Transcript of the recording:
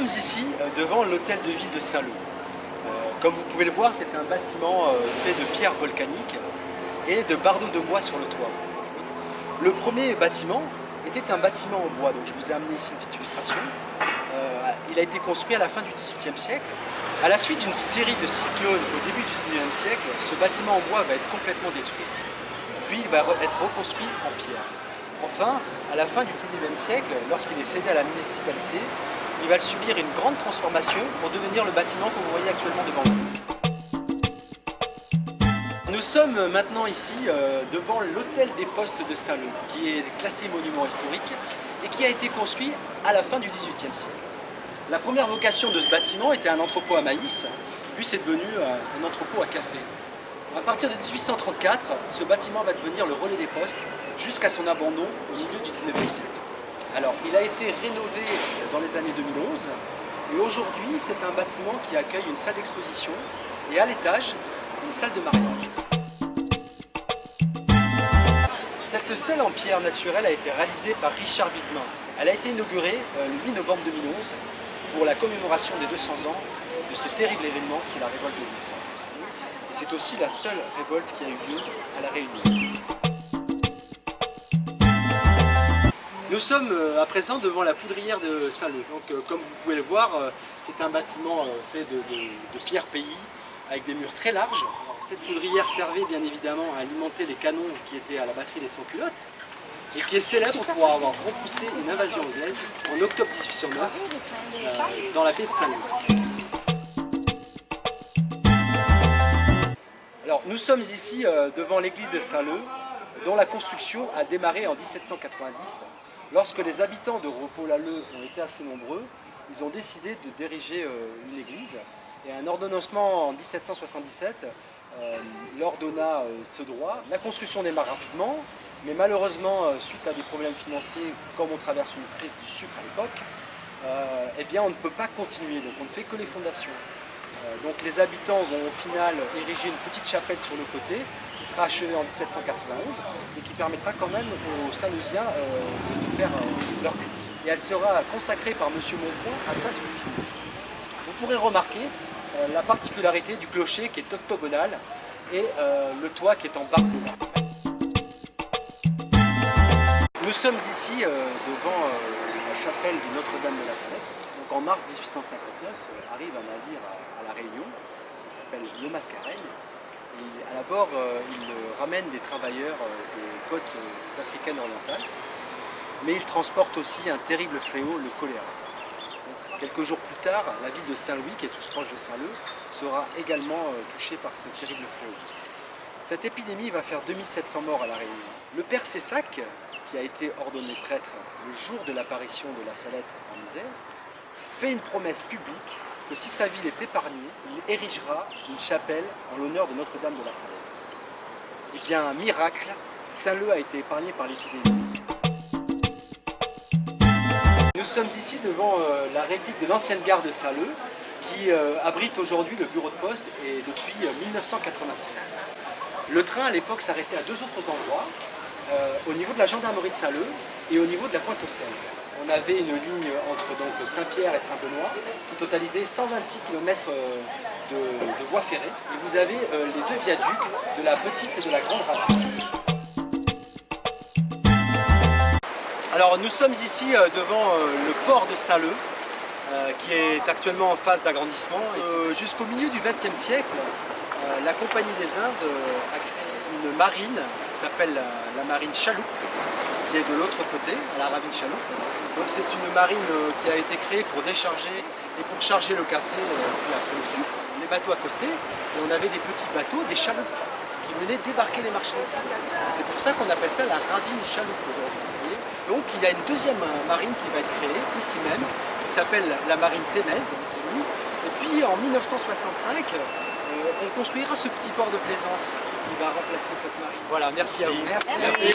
sommes ici devant l'hôtel de ville de Saint-Leu. Comme vous pouvez le voir, c'est un bâtiment fait de pierres volcaniques et de bardeaux de bois sur le toit. Le premier bâtiment était un bâtiment en bois, donc je vous ai amené ici une petite illustration. Il a été construit à la fin du XVIIIe siècle. À la suite d'une série de cyclones au début du XIXe siècle, ce bâtiment en bois va être complètement détruit. Puis il va être reconstruit en pierre. Enfin, à la fin du XIXe siècle, lorsqu'il est cédé à la municipalité, il va subir une grande transformation pour devenir le bâtiment que vous voyez actuellement devant vous. Nous sommes maintenant ici devant l'hôtel des postes de Saint-Leu, qui est classé monument historique et qui a été construit à la fin du XVIIIe siècle. La première vocation de ce bâtiment était un entrepôt à maïs, puis c'est devenu un entrepôt à café. À partir de 1834, ce bâtiment va devenir le relais des postes jusqu'à son abandon au milieu du XIXe siècle. Alors, il a été rénové dans les années 2011 et aujourd'hui, c'est un bâtiment qui accueille une salle d'exposition et à l'étage, une salle de mariage. Cette stèle en pierre naturelle a été réalisée par Richard Widmer. Elle a été inaugurée le 8 novembre 2011 pour la commémoration des 200 ans de ce terrible événement qui est la révolte des esclaves. Et c'est aussi la seule révolte qui a eu lieu à La Réunion. Nous sommes à présent devant la poudrière de Saint-Leu. Donc, comme vous pouvez le voir, c'est un bâtiment fait de pierre pays avec des murs très larges. Alors, cette poudrière servait bien évidemment à alimenter les canons qui étaient à la batterie des sans-culottes et qui est célèbre pour avoir repoussé une invasion anglaise en octobre 1809 dans la baie de Saint-Leu. Alors, nous sommes ici devant l'église de Saint-Leu, dont la construction a démarré en 1790. Lorsque les habitants de Repos-la-Leu ont été assez nombreux, ils ont décidé de diriger une église. Et un ordonnancement en 1777 leur donna ce droit. La construction démarre rapidement, mais malheureusement, suite à des problèmes financiers, comme on traverse une crise du sucre à l'époque, eh bien on ne peut pas continuer, donc on ne fait que les fondations. Donc les habitants vont au final ériger une petite chapelle sur le côté, qui sera achevée en 1791 et qui permettra quand même aux Saint-Leusiens de faire leur culte. Et elle sera consacrée par M. Montron à Sainte-Rufine. Vous pourrez remarquer la particularité du clocher qui est octogonal et le toit qui est en barre de bois. Nous sommes ici devant la chapelle de Notre-Dame de la Salette. Donc en mars 1859 arrive un navire à La Réunion qui s'appelle le Mascareign. Et à la bord, il ramène des travailleurs des côtes africaines orientales, mais il transporte aussi un terrible fléau, le choléra. Donc, quelques jours plus tard, la ville de Saint-Louis, qui est toute proche de Saint-Leu, sera également touchée par ce terrible fléau. Cette épidémie va faire 2700 morts à La Réunion. Le père Cessac, qui a été ordonné prêtre le jour de l'apparition de la Salette en Isère, fait une promesse publique que si sa ville est épargnée, il érigera une chapelle en l'honneur de Notre-Dame de la Salette. Eh bien, miracle, Saint-Leu a été épargné par l'épidémie. Nous sommes ici devant la réplique de l'ancienne gare de Saint-Leu, qui abrite aujourd'hui le bureau de poste et depuis 1986. Le train à l'époque s'arrêtait à deux autres endroits, au niveau de la gendarmerie de Saint-Leu et au niveau de la Pointe-aux-Cèdres. On avait une ligne entre Saint-Pierre et Saint-Benoît qui totalisait 126 km de voies ferrées. Et vous avez les deux viaducs de la petite et de la grande ravine. Alors nous sommes ici devant le port de Saint-Leu qui est actuellement en phase d'agrandissement. Jusqu'au milieu du XXe siècle, la Compagnie des Indes a créé une marine qui s'appelle la marine Chaloupe, qui est de l'autre côté, à la ravine Chaloupe. Donc c'est une marine qui a été créée pour décharger et pour charger le café et le sucre. Les bateaux accostaient et on avait des petits bateaux, des chaloupes, qui venaient débarquer les marchandises. C'est pour ça qu'on appelle ça la ravine Chaloupe aujourd'hui. Donc il y a une deuxième marine qui va être créée ici même, qui s'appelle la marine Ténèse, c'est nous. Et puis en 1965, on construira ce petit port de plaisance qui va remplacer cette marine. Voilà, merci à vous. Merci.